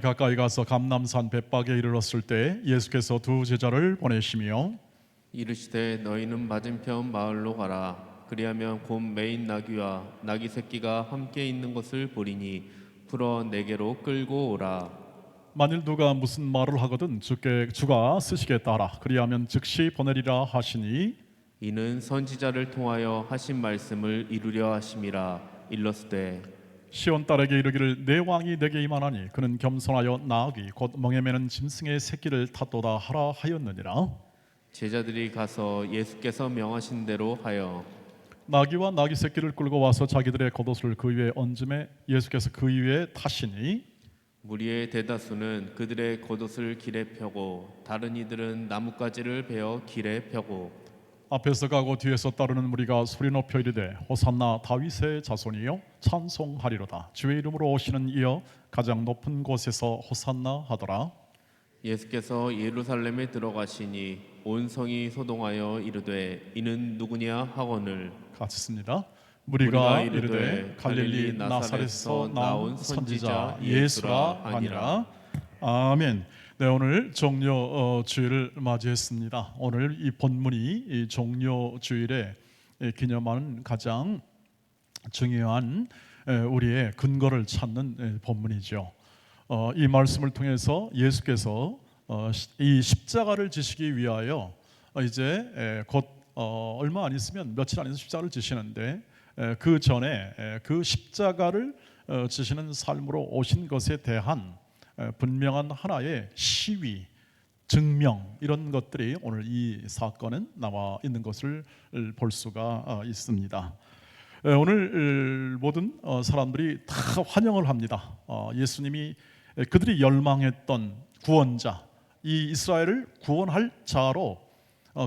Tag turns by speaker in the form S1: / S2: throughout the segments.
S1: 가까이 가서 감람산 벳박에 이르렀을 때 예수께서 두 제자를 보내시며
S2: 이르시되 너희는 맞은편 마을로 가라. 그리하면 곧 매인 나귀와 나귀 새끼가 함께 있는 것을 보리니 풀어 내게로 끌고 오라.
S1: 만일 누가 무슨 말을 하거든 주가 쓰시겠다 하라. 그리하면 즉시 보내리라 하시니
S2: 이는 선지자를 통하여 하신 말씀을 이루려 하심이라. 일렀으되
S1: 시온 딸에게 이르기를 내 왕이 내게 임하나니 그는 겸손하여 나귀 곧 멍에 매는 짐승의 새끼를 탔도다 하라 하였느니라.
S2: 제자들이 가서 예수께서 명하신 대로 하여
S1: 나귀와 나귀 새끼를 끌고 와서 자기들의 겉옷을 그 위에 얹음에 예수께서 그 위에 타시니
S2: 무리의 대다수는 그들의 겉옷을 길에 펴고 다른 이들은 나뭇가지를 베어 길에 펴고
S1: 앞에서 가고 뒤에서 따르는 무리가 소리 높여 이르되 호산나 다윗의 자손이여 찬송하리로다. 주의 이름으로 오시는 이여 가장 높은 곳에서 호산나 하더라.
S2: 예수께서 예루살렘에 들어가시니 온 성이 소동하여 이르되 이는 누구냐 하거늘
S1: 같이 씁니다. 무리가 이르되 갈릴리
S2: 갈릴리
S1: 나사렛에서 나온 선지자 예수라
S2: 예수라
S1: 하니라. 아멘. 네, 오늘 종려 주일을 맞이했습니다. 오늘 이 본문이 이 종려 주일에 기념하는 가장 중요한 우리의 근거를 찾는 본문이죠. 이 말씀을 통해서 예수께서 이 십자가를 지시기 위하여 이제 곧 얼마 안 있으면 며칠 안 있으면 십자가를 지시는데 그 전에 그 십자가를 지시는 삶으로 오신 것에 대한 분명한 하나의 시위, 증명 이런 것들이 오늘 이 사건은 나와 있는 것을 볼 수가 있습니다. 오늘 모든 사람들이 다 환영을 합니다. 예수님이 그들이 열망했던 구원자, 이 이스라엘을 구원할 자로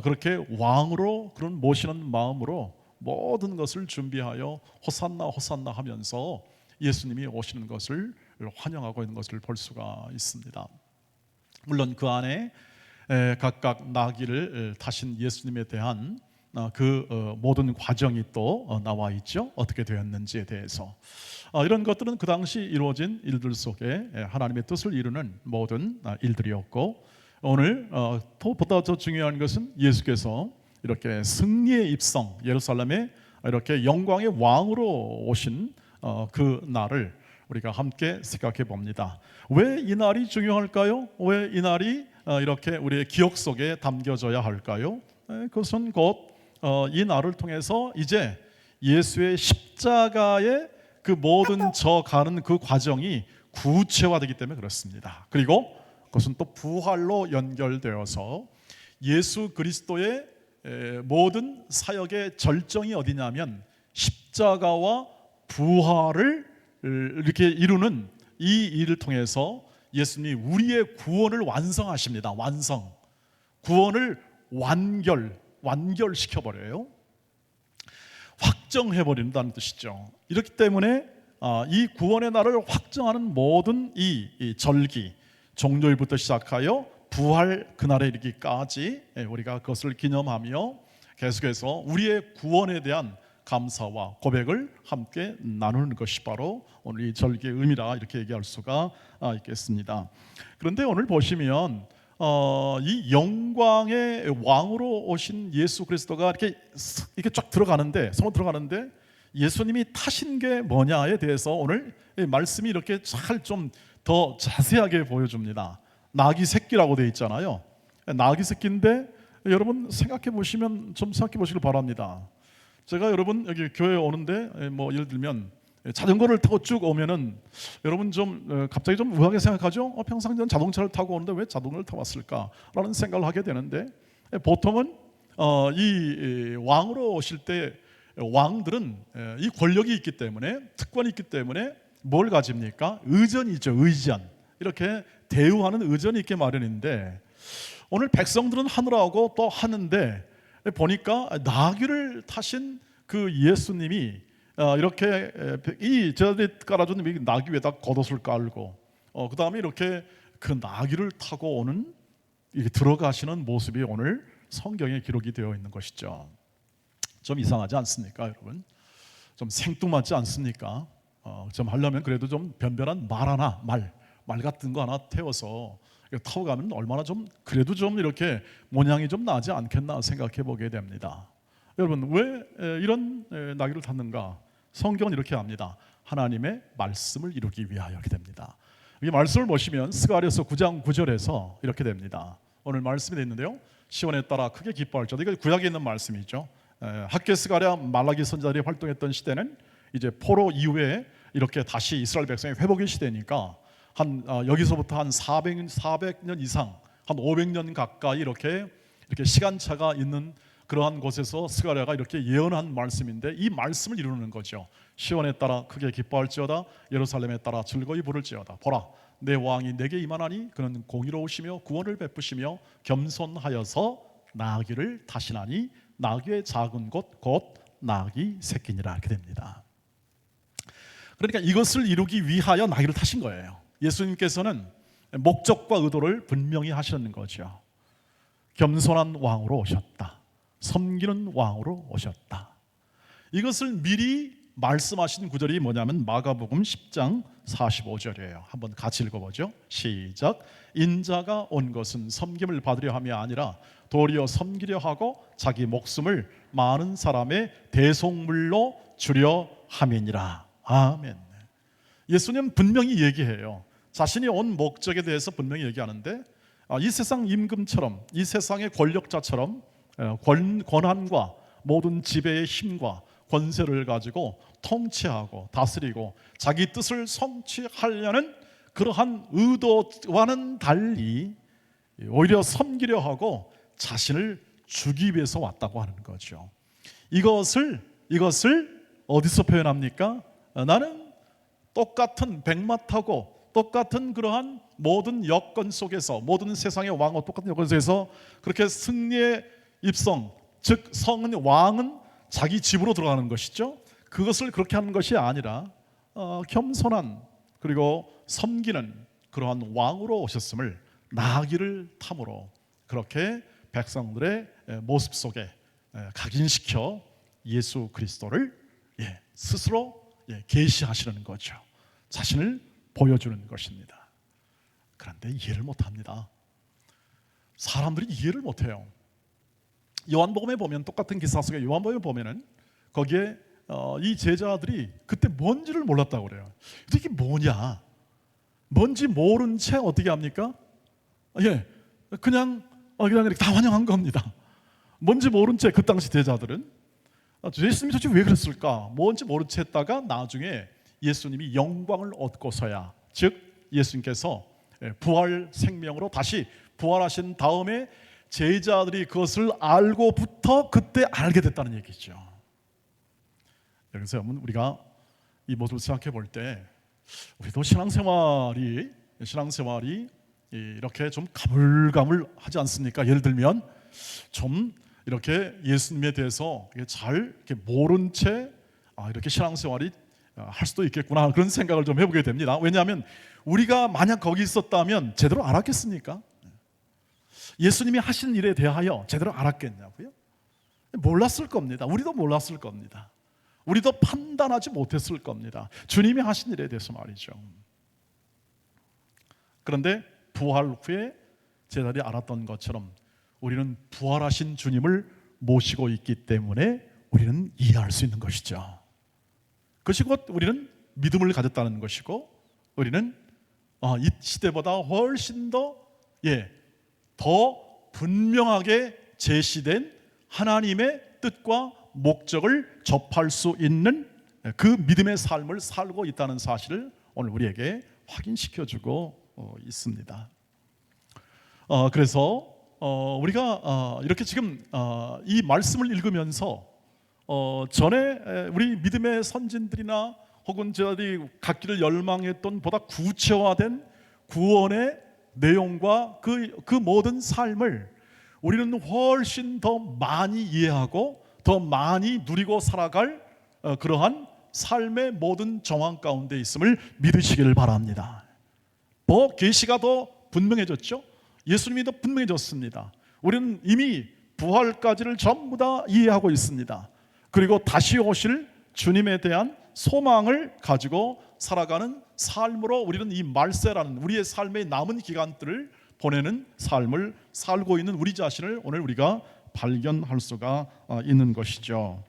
S1: 그렇게 왕으로 그런 모시는 마음으로 모든 것을 준비하여 호산나 호산나 하면서 예수님이 오시는 것을 환영하고 있는 것을 볼 수가 있습니다. 물론 그 안에 각각 나귀를 타신 예수님에 대한 그 모든 과정이 또 나와 있죠. 어떻게 되었는지에 대해서 이런 것들은 그 당시 이루어진 일들 속에 하나님의 뜻을 이루는 모든 일들이었고 오늘 보다 더 중요한 것은 예수께서 이렇게 승리의 입성 예루살렘에 이렇게 영광의 왕으로 오신 그 날을 우리가 함께 생각해 봅니다. 왜 이 날이 중요할까요? 왜 이 날이 이렇게 우리의 기억 속에 담겨져야 할까요? 그것은 곧 이 날을 통해서 이제 예수의 십자가의 그 모든 져가는 그 과정이 구체화되기 때문에 그렇습니다. 그리고 그것은 또 부활로 연결되어서 예수 그리스도의 모든 사역의 절정이 어디냐면 십자가와 부활을 이렇게 이루는 이 일을 통해서 예수님이 우리의 구원을 완성하십니다. 완성. 구원을 완결시켜버려요. 확정해버린다는 뜻이죠. 이렇기 때문에 이 구원의 날을 확정하는 모든 이 절기, 종료일부터 시작하여 부활 그날에 이르기까지 우리가 그것을 기념하며 계속해서 우리의 구원에 대한 감사와 고백을 함께 나누는 것이 바로 오늘 이 절기의 의미라 이렇게 얘기할 수가 있겠습니다. 그런데 오늘 보시면 이 영광의 왕으로 오신 예수 그리스도가 이렇게 쫙 들어가는데 성으로 들어가는데 예수님이 타신 게 뭐냐에 대해서 오늘 말씀이 이렇게 잘 좀 더 자세하게 보여줍니다. 나귀 새끼라고 되어 있잖아요. 나귀 새끼인데 여러분 생각해 보시면 좀 생각해 보시길 바랍니다. 제가 여러분 여기 교회에 오는데 뭐 예를 들면 자전거를 타고 쭉 오면은 여러분 좀 갑자기 좀 의아하게 생각하죠. 평상 전 자동차를 타고 오는데 왜 자동차를 타고 왔을까라는 생각을 하게 되는데 보통은 이 왕으로 오실 때 왕들은 이 권력이 있기 때문에 특권이 있기 때문에 뭘 가집니까? 의전이죠. 의전. 이렇게 대우하는 의전이 있게 마련인데 오늘 백성들은 하느라고 또 하는데 보니까 나귀를 타신 그 예수님이 이렇게 이 제자들이 깔아준 나귀 위에다 겉옷을 깔고 그 다음에 이렇게 그 나귀를 타고 오는 이렇게 들어가시는 모습이 오늘 성경에 기록이 되어 있는 것이죠. 좀 이상하지 않습니까, 여러분? 좀 생뚱맞지 않습니까? 좀 하려면 그래도 좀 변변한 말 말 같은 거 하나 태워서 타고 가면 얼마나 좀 그래도 좀 이렇게 모양이 좀 나지 않겠나 생각해 보게 됩니다. 여러분, 왜 이런 나귀를 탔는가? 성경은 이렇게 합니다. 하나님의 말씀을 이루기 위하여 이렇게 됩니다. 이 말씀을 보시면 스가랴서 9장 9절에서 이렇게 됩니다. 오늘 말씀이 되어 있는데요, 시온에 따라 크게 기뻐할지어다. 이거 구약에 있는 말씀이죠. 학개 스가랴 말라기 선지자들이 활동했던 시대는 이제 포로 이후에 이렇게 다시 이스라엘 백성의 회복의 시대니까 여기서부터 한 400년 이상, 한 500년 가까이 이렇게 시간차가 있는 그러한 곳에서 스가랴가 이렇게 예언한 말씀인데, 이 말씀을 이루는 거죠. 시온에 따라 크게 기뻐할지어다, 예루살렘에 따라 즐거이 부를지어다. 보라, 내 왕이 내게 임하나니 그는 공의로우시며 구원을 베푸시며 겸손하여서 나귀를 타시나니 나귀의 작은 곳 곧 나귀 새끼니라. 이렇게 됩니다. 그러니까 이것을 이루기 위하여 나귀를 타신 거예요. 예수님께서는 목적과 의도를 분명히 하시는 거죠. 겸손한 왕으로 오셨다, 섬기는 왕으로 오셨다. 이것을 미리 말씀하신 구절이 뭐냐면 마가복음 10장 45절이에요. 한번 같이 읽어보죠. 시작. 인자가 온 것은 섬김을 받으려 함이 아니라 도리어 섬기려 하고 자기 목숨을 많은 사람의 대속물로 주려 함이니라. 아멘. 예수님 분명히 얘기해요. 자신이 온 목적에 대해서 분명히 얘기하는데, 이 세상 임금처럼, 이 세상의 권력자처럼 권한과 모든 지배의 힘과 권세를 가지고 통치하고 다스리고 자기 뜻을 성취하려는 그러한 의도와는 달리 오히려 섬기려 하고 자신을 주기 위해서 왔다고 하는 거죠. 이것을 어디서 표현합니까? 나는 똑같은 백마 타고 똑같은 그러한 모든 여건 속에서, 모든 세상의 왕과 똑같은 여건 속에서 그렇게 승리의 입성, 즉 왕은 자기 집으로 들어가는 것이죠. 그것을 그렇게 하는 것이 아니라 겸손한, 그리고 섬기는 그러한 왕으로 오셨음을 나귀를 탐으로 그렇게 백성들의 모습 속에 각인시켜 예수 그리스도를 스스로 계시하시는 거죠. 자신을 보여주는 것입니다. 그런데 이해를 못합니다. 사람들이 이해를 못해요. 요한복음에 보면, 똑같은 기사 속에 요한복음에 보면은 거기에 이 제자들이 그때 뭔지를 몰랐다고 그래요. 이게 뭐냐? 뭔지 모른 채 어떻게 합니까? 그냥 이렇게 다 환영한 겁니다. 뭔지 모른 채 그 당시 제자들은 예수님이 도대체 왜 그랬을까? 뭔지 모른 채 했다가 나중에 예수님이 영광을 얻고서야, 즉 예수님께서 부활 생명으로 다시 부활하신 다음에 제자들이 그것을 알고부터 그때 알게 됐다는 얘기죠. 그래서 우리가 이 모습을 생각해 볼 때 우리도 신앙생활이 이렇게 좀 가물가물하지 않습니까? 예를 들면 좀 이렇게 예수님에 대해서 잘 이렇게 모른 채 이렇게 신앙생활이 할 수도 있겠구나, 그런 생각을 좀 해보게 됩니다. 왜냐하면 우리가 만약 거기 있었다면 제대로 알았겠습니까? 예수님이 하신 일에 대하여 제대로 알았겠냐고요? 몰랐을 겁니다. 우리도 몰랐을 겁니다. 우리도 판단하지 못했을 겁니다. 주님이 하신 일에 대해서 말이죠. 그런데 부활 후에 제자들이 알았던 것처럼 우리는 부활하신 주님을 모시고 있기 때문에 우리는 이해할 수 있는 것이죠. 그것이 곧 우리는 믿음을 가졌다는 것이고, 우리는 이 시대보다 훨씬 더 분명하게 제시된 하나님의 뜻과 목적을 접할 수 있는 그 믿음의 삶을 살고 있다는 사실을 오늘 우리에게 확인시켜주고 있습니다. 그래서 우리가 이렇게 지금 이 말씀을 읽으면서 전에 우리 믿음의 선진들이나 혹은 제자들이 갖기를 열망했던 보다 구체화된 구원의 내용과 그 모든 삶을 우리는 훨씬 더 많이 이해하고 더 많이 누리고 살아갈 그러한 삶의 모든 정황 가운데 있음을 믿으시기를 바랍니다. 계시가 더 분명해졌죠. 예수님이 더 분명해졌습니다. 우리는 이미 부활까지를 전부 다 이해하고 있습니다. 그리고 다시 오실 주님에 대한 소망을 가지고 살아가는 삶으로 우리는 이 말세라는 우리의 삶의 남은 기간들을 보내는 삶을 살고 있는 우리 자신을 오늘 우리가 발견할 수가 있는 것이죠.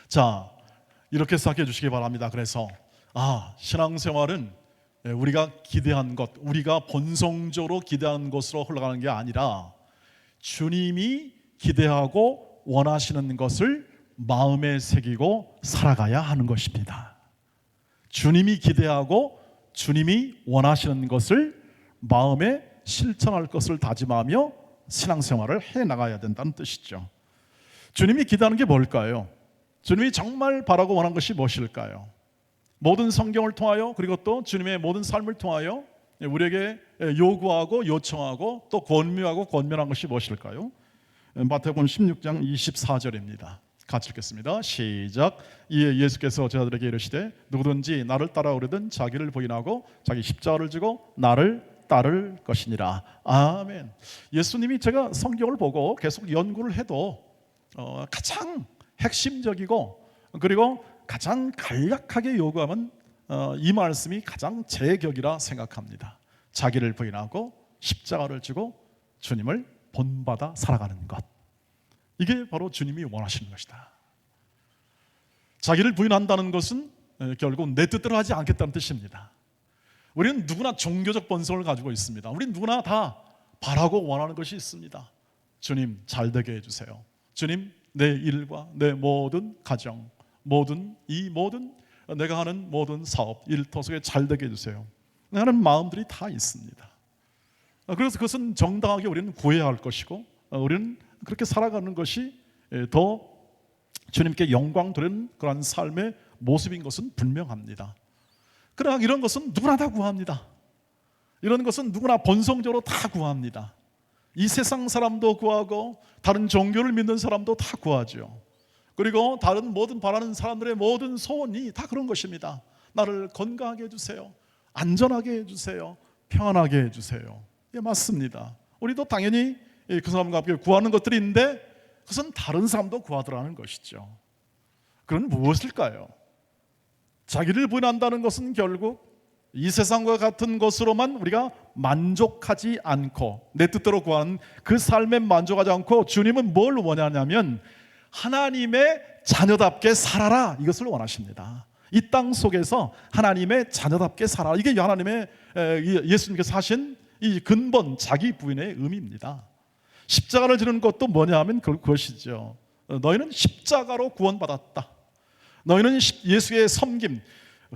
S1: 자, 이렇게 생각해 주시기 바랍니다. 그래서 신앙생활은 우리가 기대한 것, 우리가 본성적으로 기대하는 것으로 흘러가는 게 아니라 주님이 기대하고 원하시는 것을 마음에 새기고 살아가야 하는 것입니다. 주님이 기대하고 주님이 원하시는 것을 마음에 실천할 것을 다짐하며 신앙생활을 해나가야 된다는 뜻이죠. 주님이 기대하는 게 뭘까요? 주님이 정말 바라고 원하는 것이 무엇일까요? 모든 성경을 통하여 그리고 또 주님의 모든 삶을 통하여 우리에게 요구하고 요청하고 또 권유하고 권면한 것이 무엇일까요? 마태복음 16장 24절입니다. 같이 읽겠습니다. 시작. 이에 예수께서 제자들에게 이르시되 누구든지 나를 따라오려든 자기를 부인하고 자기 십자가를 지고 나를 따를 것이니라. 아멘. 예수님이 제가 성경을 보고 계속 연구를 해도 가장 핵심적이고 그리고 가장 간략하게 요구하면 이 말씀이 가장 제격이라 생각합니다. 자기를 부인하고 십자가를 지고 주님을 본받아 살아가는 것, 이게 바로 주님이 원하시는 것이다. 자기를 부인한다는 것은 결국 내 뜻대로 하지 않겠다는 뜻입니다. 우리는 누구나 종교적 본성을 가지고 있습니다. 우리는 누구나 다 바라고 원하는 것이 있습니다. 주님 잘 되게 해주세요. 주님 내 일과 내 모든 가정, 모든 내가 하는 모든 사업, 일터속에 잘 되게 해주세요. 하는 마음들이 다 있습니다. 그래서 그것은 정당하게 우리는 구해야 할 것이고 우리는 그렇게 살아가는 것이 더 주님께 영광 돌리는 그런 삶의 모습인 것은 분명합니다. 그러나 이런 것은 누구나 다 구합니다. 이런 것은 누구나 본성적으로 다 구합니다. 이 세상 사람도 구하고 다른 종교를 믿는 사람도 다 구하죠. 그리고 다른 모든 바라는 사람들의 모든 소원이 다 그런 것입니다. 나를 건강하게 해주세요. 안전하게 해주세요. 평안하게 해주세요. 예, 맞습니다. 우리도 당연히 그 사람과 함께 구하는 것들이 있는데 그것은 다른 사람도 구하더라는 것이죠. 그건 무엇일까요? 자기를 부인한다는 것은 결국 이 세상과 같은 것으로만 우리가 만족하지 않고 내 뜻대로 구하는 그 삶에 만족하지 않고 주님은 뭘 원하냐면 하나님의 자녀답게 살아라, 이것을 원하십니다. 이 땅 속에서 하나님의 자녀답게 살아라, 이게 하나님의 예수님께서 하신 이 근본 자기 부인의 의미입니다. 십자가를 지는 것도 뭐냐 하면 그것이죠. 너희는 십자가로 구원받았다. 너희는 예수의 섬김,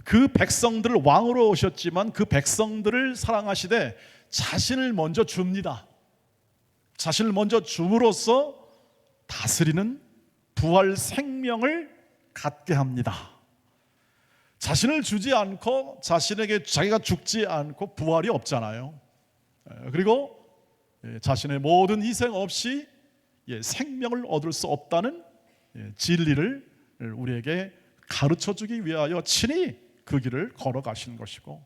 S1: 그 백성들을 왕으로 오셨지만 그 백성들을 사랑하시되 자신을 먼저 줍니다. 자신을 먼저 줌으로써 다스리는 부활 생명을 갖게 합니다. 자신을 주지 않고 자신에게 자기가 죽지 않고 부활이 없잖아요. 그리고 자신의 모든 희생 없이 생명을 얻을 수 없다는 진리를 우리에게 가르쳐주기 위하여 친히 그 길을 걸어가신 것이고,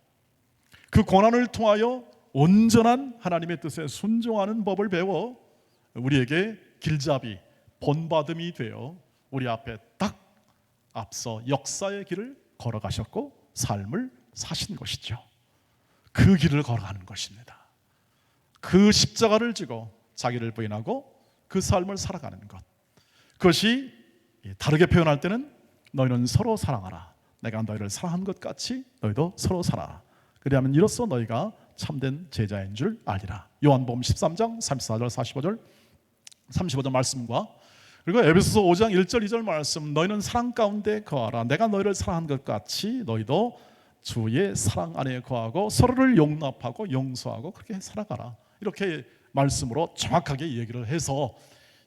S1: 그 고난을 통하여 온전한 하나님의 뜻에 순종하는 법을 배워 우리에게 길잡이, 본받음이 되어 우리 앞에 딱 앞서 역사의 길을 걸어가셨고 삶을 사신 것이죠. 그 길을 걸어가는 것입니다. 그 십자가를 지고 자기를 부인하고 그 삶을 살아가는 것, 그것이 다르게 표현할 때는 너희는 서로 사랑하라. 내가 너희를 사랑한 것 같이 너희도 서로 사랑하라. 그리하면 이로써 너희가 참된 제자인 줄 알리라. 요한복음 13장 34절 35절 말씀과 그리고 에베소서 5장 1절 2절 말씀, 너희는 사랑 가운데 거하라. 내가 너희를 사랑한 것 같이 너희도 주의 사랑 안에 거하고 서로를 용납하고 용서하고 그렇게 살아가라. 이렇게 말씀으로 정확하게 얘기를 해서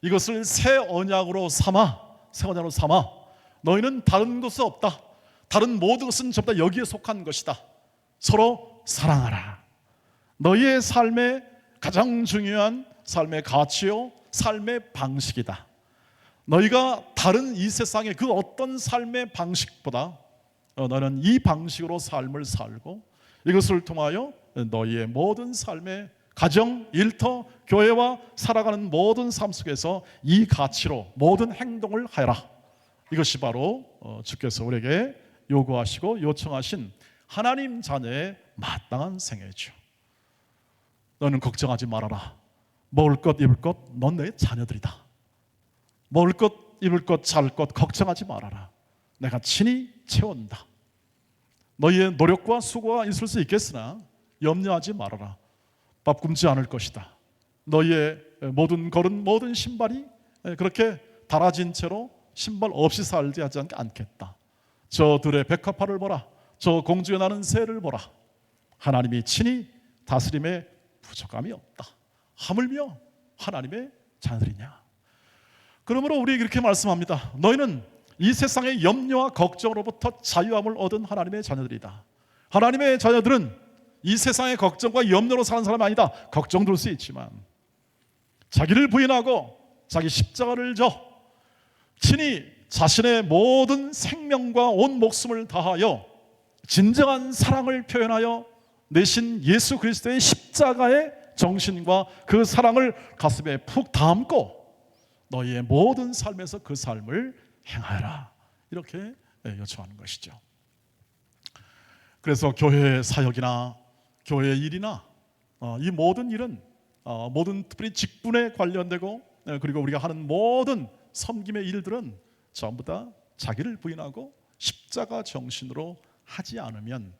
S1: 이것을 새 언약으로 삼아 너희는 다른 것은 없다. 다른 모든 것은 전부 다 여기에 속한 것이다. 서로 사랑하라. 너희의 삶의 가장 중요한 삶의 가치요, 삶의 방식이다. 너희가 다른 이 세상의 그 어떤 삶의 방식보다 너는 이 방식으로 삶을 살고 이것을 통하여 너희의 모든 삶의 가정, 일터, 교회와 살아가는 모든 삶 속에서 이 가치로 모든 행동을 하여라 이것이 바로 주께서 우리에게 요구하시고 요청하신 하나님 자녀의 마땅한 생애죠. 너는 걱정하지 말아라. 먹을 것 입을 것 넌 내 자녀들이다. 먹을 것 입을 것 잘 것 걱정하지 말아라. 내가 친히 채운다. 너희의 노력과 수고가 있을 수 있겠으나 염려하지 말아라. 밥 굶지 않을 것이다. 너희의 모든 걸음 모든 신발이 그렇게 달아진 채로 신발 없이 살지 하지 않겠다. 저들의 백합화를 보라. 저 공중에 나는 새를 보라. 하나님이 친히 다스림에 부족함이 없다. 하물며 하나님의 자녀들이냐. 그러므로 우리 이렇게 말씀합니다. 너희는 이 세상의 염려와 걱정으로부터 자유함을 얻은 하나님의 자녀들이다. 하나님의 자녀들은 이 세상의 걱정과 염려로 사는 사람이 아니다. 걱정될 수 있지만 자기를 부인하고 자기 십자가를 져 친히 자신의 모든 생명과 온 목숨을 다하여 진정한 사랑을 표현하여 내신 예수 그리스도의 십자가의 정신과 그 사랑을 가슴에 푹 담고 너희의 모든 삶에서 그 삶을 행하여라. 이렇게 요청하는 것이죠. 그래서 교회 사역이나 교회 일이나 이 모든 일은 모든 특별히 직분에 관련되고 그리고 우리가 하는 모든 섬김의 일들은 전부 다 자기를 부인하고 십자가 정신으로 하지 않으면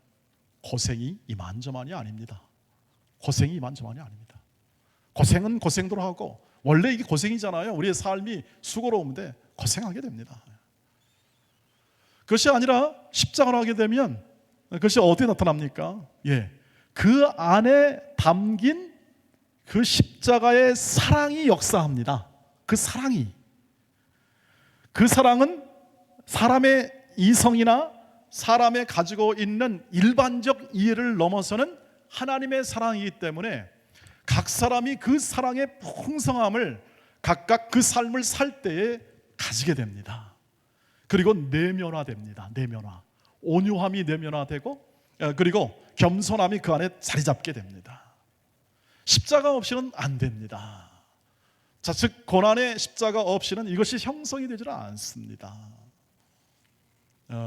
S1: 고생이 이만저만이 아닙니다. 고생이 이만저만이 아닙니다. 고생은 고생대로 하고 원래 이게 고생이잖아요. 우리의 삶이 수고로운데 고생하게 됩니다. 그것이 아니라 십자가를 하게 되면 그것이 어디에 나타납니까? 그 안에 담긴 그 십자가의 사랑이 역사합니다. 그 사랑은 사람의 이성이나 사람의 가지고 있는 일반적 이해를 넘어서는 하나님의 사랑이기 때문에 각 사람이 그 사랑의 풍성함을 각각 그 삶을 살 때에 가지게 됩니다. 그리고 내면화됩니다. 온유함이 내면화되고 그리고 겸손함이 그 안에 자리 잡게 됩니다. 십자가 없이는 안 됩니다. 자, 즉 고난의 십자가 없이는 이것이 형성이 되질 않습니다.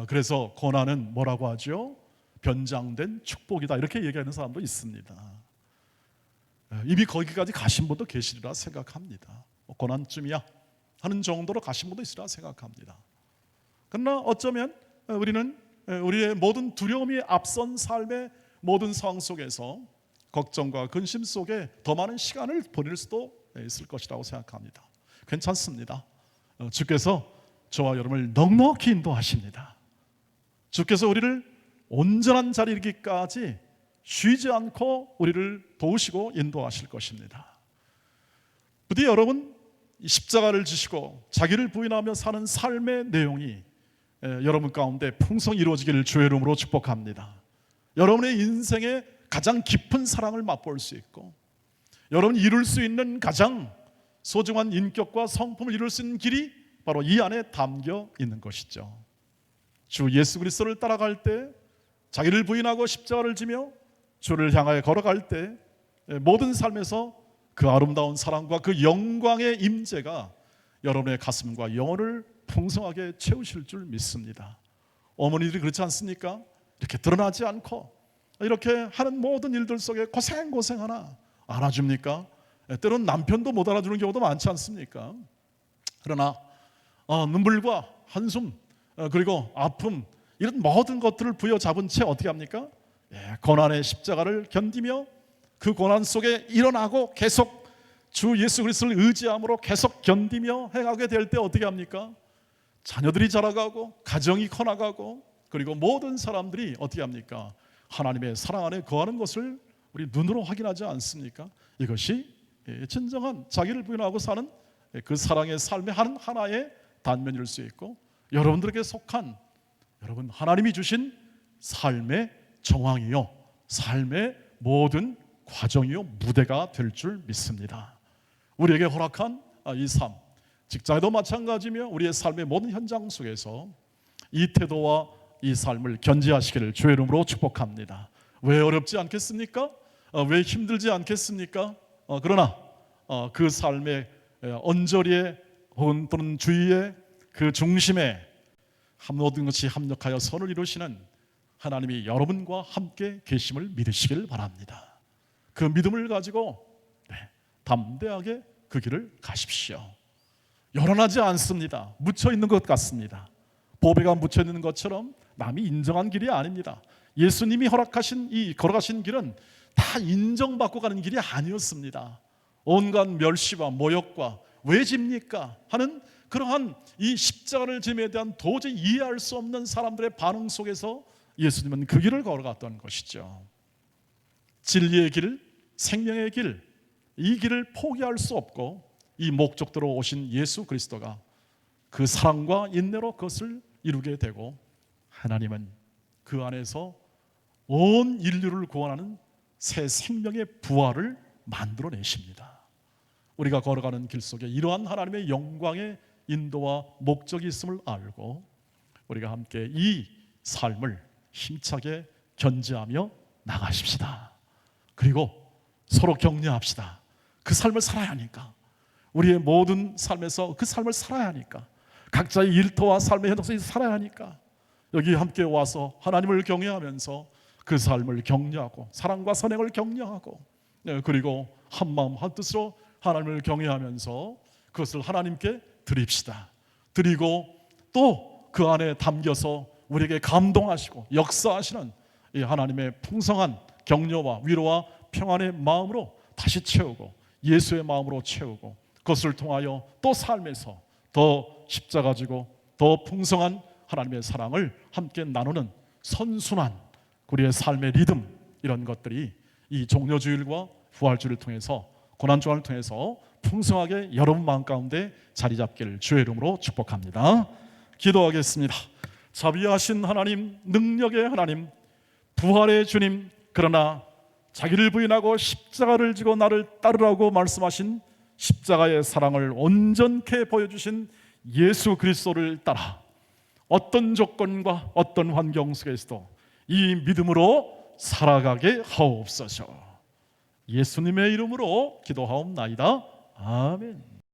S1: 그래서 고난은 뭐라고 하죠? 변장된 축복이다 이렇게 얘기하는 사람도 있습니다. 이미 거기까지 가신 분도 계시리라 생각합니다. 고난쯤이야 하는 정도로 가신 분도 있으리라 생각합니다. 그러나 어쩌면 우리는 우리의 모든 두려움이 앞선 삶의 모든 상황 속에서 걱정과 근심 속에 더 많은 시간을 보낼 수도 있을 것이라고 생각합니다. 괜찮습니다. 주께서 저와 여러분을 넉넉히 인도하십니다. 주께서 우리를 온전한 자리에 이르기까지 쉬지 않고 우리를 도우시고 인도하실 것입니다. 부디 여러분 십자가를 지시고 자기를 부인하며 사는 삶의 내용이 여러분 가운데 풍성히 이루어지기를 주의 이름으로 축복합니다. 여러분의 인생의 가장 깊은 사랑을 맛볼 수 있고 여러분이 이룰 수 있는 가장 소중한 인격과 성품을 이룰 수 있는 길이 바로 이 안에 담겨 있는 것이죠. 주 예수 그리스도를 따라갈 때 자기를 부인하고 십자가를 지며 주를 향하여 걸어갈 때 모든 삶에서 그 아름다운 사랑과 그 영광의 임재가 여러분의 가슴과 영혼을 풍성하게 채우실 줄 믿습니다. 어머니들이 그렇지 않습니까? 이렇게 드러나지 않고 이렇게 하는 모든 일들 속에 고생 하나 알아줍니까? 때로는 남편도 못 알아주는 경우도 많지 않습니까? 그러나 눈물과 한숨 그리고 아픔 이런 모든 것들을 부여잡은 채 어떻게 합니까? 고난의 십자가를 견디며 그 고난 속에 일어나고 계속 주 예수 그리스도를 의지함으로 계속 견디며 행하게 될 때 어떻게 합니까? 자녀들이 자라가고 가정이 커나가고 그리고 모든 사람들이 어떻게 합니까? 하나님의 사랑 안에 거하는 것을 우리 눈으로 확인하지 않습니까? 이것이 진정한 자기를 부인하고 사는 그 사랑의 삶의 하나의 단면일 수 있고 여러분들에게 속한 여러분 하나님이 주신 삶의 정황이요 삶의 모든 과정이요 무대가 될 줄 믿습니다. 우리에게 허락한 이 삶 직장에도 마찬가지며 우리의 삶의 모든 현장 속에서 이 태도와 이 삶을 견지하시기를 주의 이름으로 축복합니다. 왜 어렵지 않겠습니까? 왜 힘들지 않겠습니까? 그러나 그 삶의 언저리에 혹은 또는 주위에 그 중심에 모든 것이 합력하여 선을 이루시는 하나님이 여러분과 함께 계심을 믿으시길 바랍니다. 그 믿음을 가지고 담대하게 그 길을 가십시오. 요란하지 않습니다. 묻혀 있는 것 같습니다. 보배가 묻혀 있는 것처럼 남이 인정한 길이 아닙니다. 예수님이 허락하신 이 걸어가신 길은 다 인정받고 가는 길이 아니었습니다. 온갖 멸시와 모욕과 왜 집니까? 하는 그러한 이 십자가를 짐에 대한 도저히 이해할 수 없는 사람들의 반응 속에서 예수님은 그 길을 걸어갔던 것이죠. 진리의 길, 생명의 길, 이 길을 포기할 수 없고 이 목적대로 오신 예수 그리스도가 그 사랑과 인내로 그것을 이루게 되고 하나님은 그 안에서 온 인류를 구원하는 새 생명의 부활을 만들어내십니다. 우리가 걸어가는 길 속에 이러한 하나님의 영광의 인도와 목적이 있음을 알고 우리가 함께 이 삶을 힘차게 견지하며 나가십시다. 그리고 서로 격려합시다. 그 삶을 살아야 하니까, 우리의 모든 삶에서 그 삶을 살아야 하니까, 각자의 일터와 삶의 현장 속에서 살아야 하니까 여기 함께 와서 하나님을 경외하면서 그 삶을 격려하고 사랑과 선행을 격려하고 그리고 한마음 한뜻으로 하나님을 경외하면서 그것을 하나님께 드립시다. 드리고 또 그 안에 담겨서 우리에게 감동하시고 역사하시는 이 하나님의 풍성한 격려와 위로와 평안의 마음으로 다시 채우고 예수의 마음으로 채우고 그것을 통하여 또 삶에서 더 십자가 지고 더 풍성한 하나님의 사랑을 함께 나누는 선순환 우리의 삶의 리듬, 이런 것들이 이 종려주일과 부활주일을 통해서 고난주간을 통해서 풍성하게 여러분 마음 가운데 자리 잡기를 주의 이름으로 축복합니다. 기도하겠습니다. 자비하신 하나님, 능력의 하나님, 부활의 주님, 그러나 자기를 부인하고 십자가를 지고 나를 따르라고 말씀하신 십자가의 사랑을 온전케 보여주신 예수 그리스도를 따라 어떤 조건과 어떤 환경 속에서도 이 믿음으로 살아가게 하옵소서. 예수님의 이름으로 기도하옵나이다. 아멘.